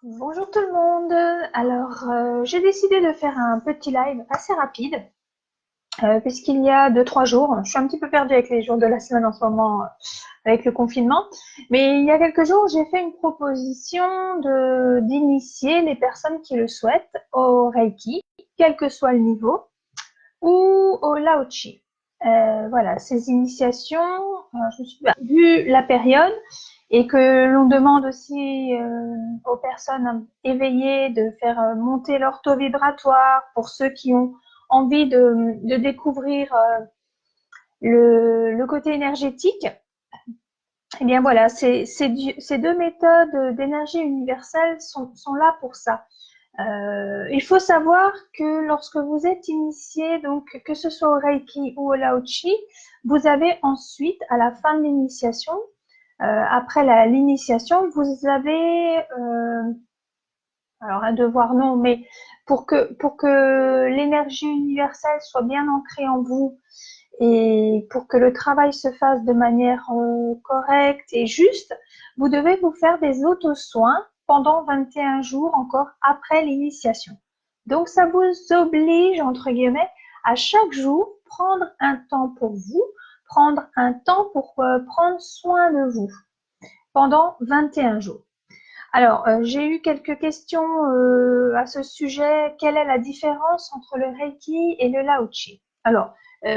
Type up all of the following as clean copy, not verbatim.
Bonjour tout le monde. Alors, j'ai décidé de faire un petit live assez rapide, puisqu'il y a 2, 3 jours, je suis un petit peu perdue avec les jours de la semaine en ce moment, avec le confinement, mais il y a quelques jours, j'ai fait une proposition d'initier les personnes qui le souhaitent au Reiki, quel que soit le niveau, ou au Lao-Chi. Voilà, ces initiations, je me suis vu la période et que l'on demande aussi aux personnes éveillées de faire monter leur taux vibratoire pour ceux qui ont envie de découvrir le côté énergétique. Eh bien voilà, ces deux méthodes d'énergie universelle sont là pour ça. Il faut savoir que lorsque vous êtes initié, donc que ce soit au Reiki ou au Lao-Chi, vous avez ensuite, à la fin de l'initiation, après l'initiation, vous avez, alors un devoir non, mais pour que l'énergie universelle soit bien ancrée en vous et pour que le travail se fasse de manière correcte et juste, vous devez vous faire des auto-soins pendant 21 jours encore après l'initiation. Donc ça vous oblige, entre guillemets, à chaque jour, prendre un temps pour vous, prendre un temps pour prendre soin de vous pendant 21 jours. Alors, j'ai eu quelques questions à ce sujet. Quelle est la différence entre le Reiki et le Lao-Chi? Alors,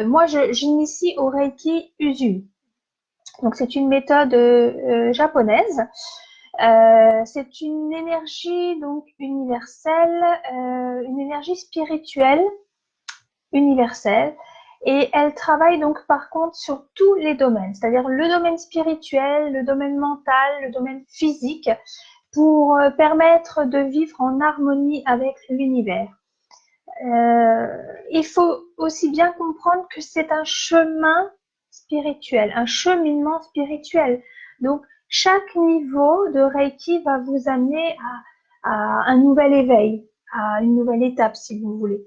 moi, j'initie au Reiki Usui. Donc, c'est une méthode japonaise. C'est une énergie donc universelle, une énergie spirituelle universelle. Et elle travaille donc par contre sur tous les domaines, c'est-à-dire le domaine spirituel, le domaine mental, le domaine physique, pour permettre de vivre en harmonie avec l'univers. Il faut aussi bien comprendre que c'est un chemin spirituel, un cheminement spirituel. Donc, chaque niveau de Reiki va vous amener à un nouvel éveil, à une nouvelle étape, si vous voulez.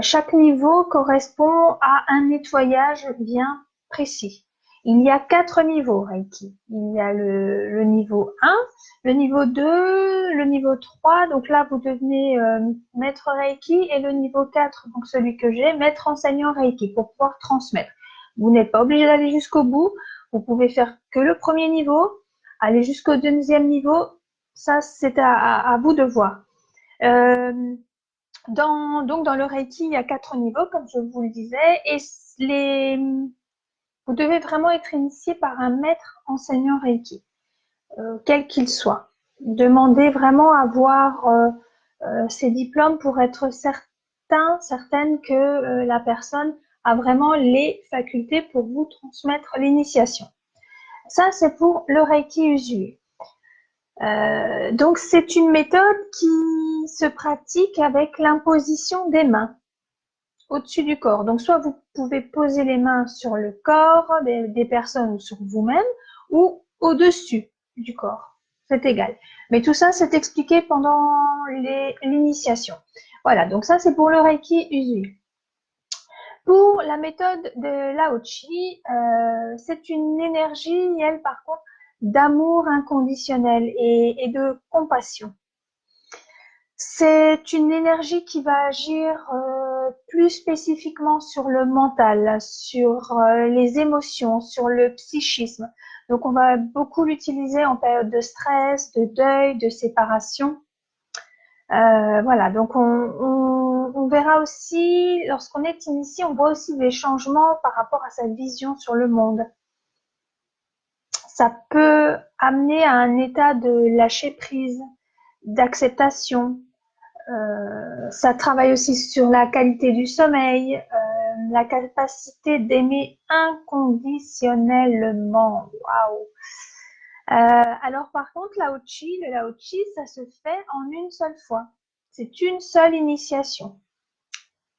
Chaque niveau correspond à un nettoyage bien précis. Il y a 4 niveaux Reiki. Il y a le niveau 1, le niveau 2, le niveau 3. Donc là, vous devenez maître Reiki. Et le niveau 4, donc celui que j'ai, maître enseignant Reiki pour pouvoir transmettre. Vous n'êtes pas obligé d'aller jusqu'au bout. Vous pouvez faire que le premier niveau, aller jusqu'au deuxième niveau. Ça, c'est à vous de voir. Donc dans le Reiki, il y a 4 niveaux, comme je vous le disais, et vous devez vraiment être initié par un maître enseignant Reiki, quel qu'il soit. Demandez vraiment à avoir ces diplômes pour être certaine que la personne a vraiment les facultés pour vous transmettre l'initiation. Ça, c'est pour le Reiki Usui. Donc, c'est une méthode qui se pratique avec l'imposition des mains au-dessus du corps. Donc, soit vous pouvez poser les mains sur le corps des personnes ou sur vous-même, ou au-dessus du corps. C'est égal. Mais tout ça, c'est expliqué pendant l'initiation. Voilà, donc ça, c'est pour le Reiki Usui. Pour la méthode de Lao-Chi, c'est une énergie, elle, par contre, d'amour inconditionnel et de compassion. C'est une énergie qui va agir plus spécifiquement sur le mental, sur les émotions, sur le psychisme. Donc, on va beaucoup l'utiliser en période de stress, de deuil, de séparation. Voilà, donc on verra aussi, lorsqu'on est initié, on voit aussi des changements par rapport à sa vision sur le monde. Ça peut amener à un état de lâcher prise, d'acceptation. Ça travaille aussi sur la qualité du sommeil, la capacité d'aimer inconditionnellement. Waouh! Alors par contre, le Lao-Chi, ça se fait en une seule fois. C'est une seule initiation.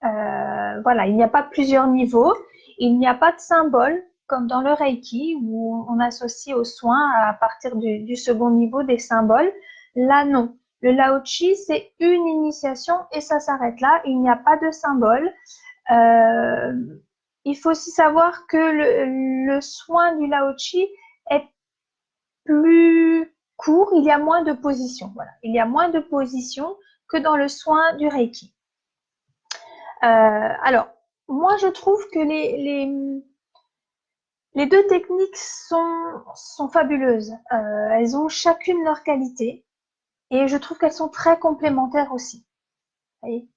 Voilà, il n'y a pas plusieurs niveaux, il n'y a pas de symbole comme dans le Reiki où on associe aux soins à partir du second niveau des symboles. Là, non. Le Lao-Chi, c'est une initiation et ça s'arrête là. Il n'y a pas de symbole. Euh, il faut aussi savoir que le soin du Lao-Chi est plus court, il y a moins de positions. Voilà, il y a moins de positions que dans le soin du Reiki. Alors, moi, je trouve que les deux techniques sont fabuleuses. Elles ont chacune leur qualité et je trouve qu'elles sont très complémentaires aussi. Vous voyez,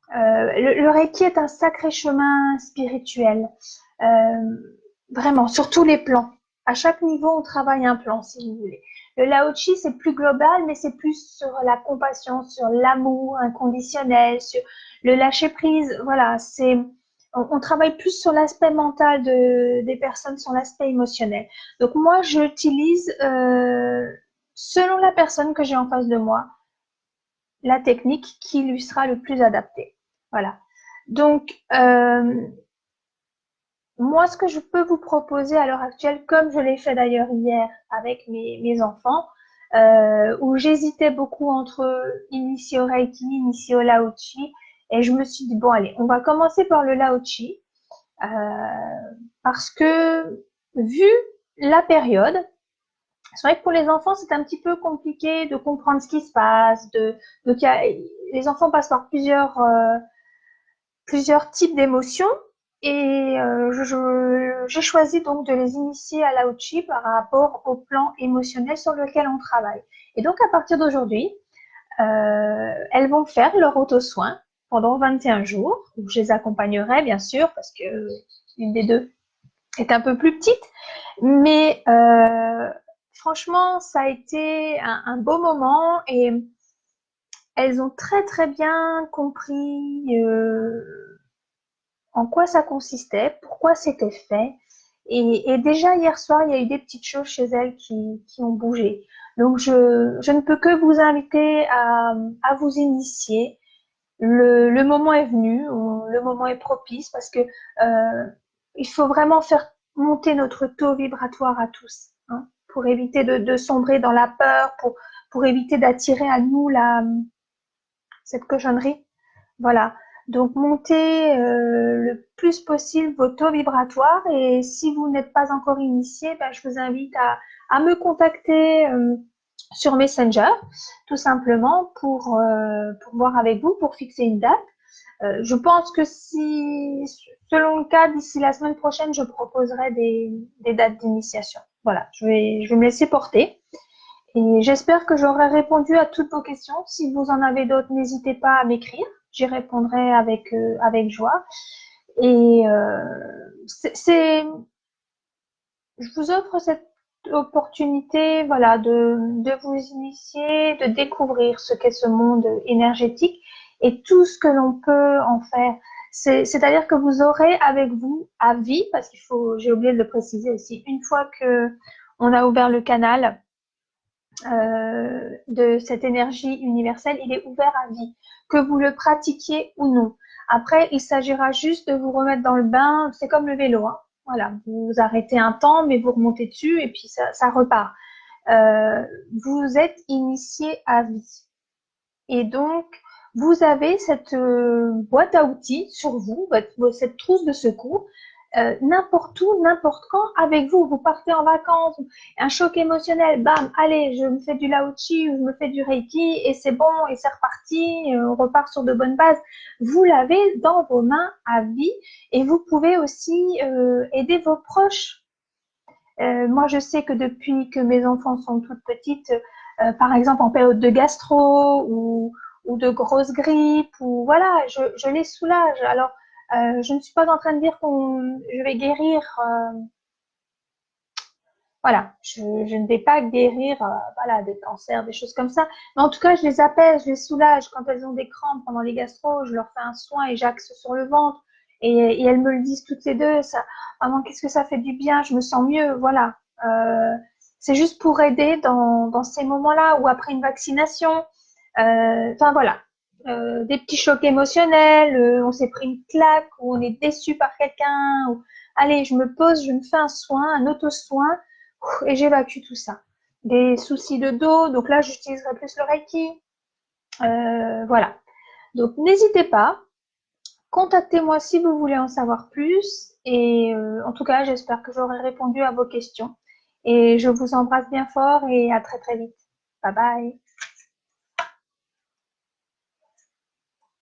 le Reiki est un sacré chemin spirituel, vraiment, sur tous les plans. À chaque niveau, on travaille un plan, si vous voulez. Le Lao Chi, c'est plus global, mais c'est plus sur la compassion, sur l'amour inconditionnel, sur le lâcher-prise. Voilà, on travaille plus sur l'aspect mental des personnes, sur l'aspect émotionnel. Donc moi, j'utilise, selon la personne que j'ai en face de moi, la technique qui lui sera le plus adaptée. Voilà. Donc, moi, ce que je peux vous proposer à l'heure actuelle, comme je l'ai fait d'ailleurs hier avec mes enfants, où j'hésitais beaucoup entre initier au Reiki, initier au Lao Chi, et je me suis dit, bon, allez, on va commencer par le Lao Chi, parce que vu la période, c'est vrai que pour les enfants, c'est un petit peu compliqué de comprendre ce qui se passe. Donc, les enfants passent par plusieurs types d'émotions. Et j'ai choisi donc de les initier à Lao Chi par rapport au plan émotionnel sur lequel on travaille. Et donc, à partir d'aujourd'hui, elles vont faire leur auto-soin pendant 21 jours, où je les accompagnerai, bien sûr, parce que une des deux est un peu plus petite. Mais franchement, ça a été un beau moment et elles ont très très bien compris en quoi ça consistait, pourquoi c'était fait. Et déjà hier soir, il y a eu des petites choses chez elles qui ont bougé. Donc je ne peux que vous inviter à vous initier. Le moment est venu, le moment est propice parce que il faut vraiment faire monter notre taux vibratoire à tous, hein, pour éviter de sombrer dans la peur, pour éviter d'attirer à nous cette cochonnerie. Voilà. Donc, montez le plus possible vos taux vibratoires et si vous n'êtes pas encore initié, ben, je vous invite à me contacter sur Messenger, tout simplement pour voir avec vous, pour fixer une date. Je pense que si, selon le cas, d'ici la semaine prochaine, je proposerai des dates d'initiation. Voilà, je vais me laisser porter. Et j'espère que j'aurai répondu à toutes vos questions. Si vous en avez d'autres, n'hésitez pas à m'écrire. J'y répondrai avec joie. Et je vous offre cette opportunité, voilà, de vous initier, de découvrir ce qu'est ce monde énergétique et tout ce que l'on peut en faire. C'est-à-dire que vous aurez avec vous à vie, parce j'ai oublié de le préciser aussi, une fois que on a ouvert le canal de cette énergie universelle, il est ouvert à vie, que vous le pratiquiez ou non. Après, il s'agira juste de vous remettre dans le bain, c'est comme le vélo, hein. Voilà, vous arrêtez un temps, mais vous remontez dessus et puis ça repart. Vous êtes initié à vie. Et donc, vous avez cette boîte à outils sur vous, cette trousse de secours, n'importe où, n'importe quand, avec vous. Vous partez en vacances, un choc émotionnel, bam, allez, je me fais du Lao Chi ou je me fais du Reiki et c'est bon, et c'est reparti, on repart sur de bonnes bases. Vous l'avez dans vos mains à vie et vous pouvez aussi aider vos proches. Moi, je sais que depuis que mes enfants sont toutes petites, par exemple en période de gastro ou de grosse grippe, ou voilà, je les soulage. Alors, je ne suis pas en train de dire je vais guérir. Voilà, je ne vais pas guérir, voilà, des cancers, des choses comme ça. Mais en tout cas, je les apaise, je les soulage. Quand elles ont des crampes pendant les gastro, je leur fais un soin et j'axe sur le ventre. Et elles me le disent toutes les deux. Ça, maman, qu'est-ce que ça fait du bien, je me sens mieux. Voilà. C'est juste pour aider dans ces moments-là ou après une vaccination. Enfin voilà, des petits chocs émotionnels, on s'est pris une claque ou on est déçu par quelqu'un. Allez, je me pose, je me fais un soin, un auto-soin et j'évacue tout ça. Des soucis de dos, donc là j'utiliserai plus le Reiki. Voilà. Donc n'hésitez pas, contactez-moi si vous voulez en savoir plus. Et en tout cas, j'espère que j'aurai répondu à vos questions. Et je vous embrasse bien fort et à très très vite. Bye bye.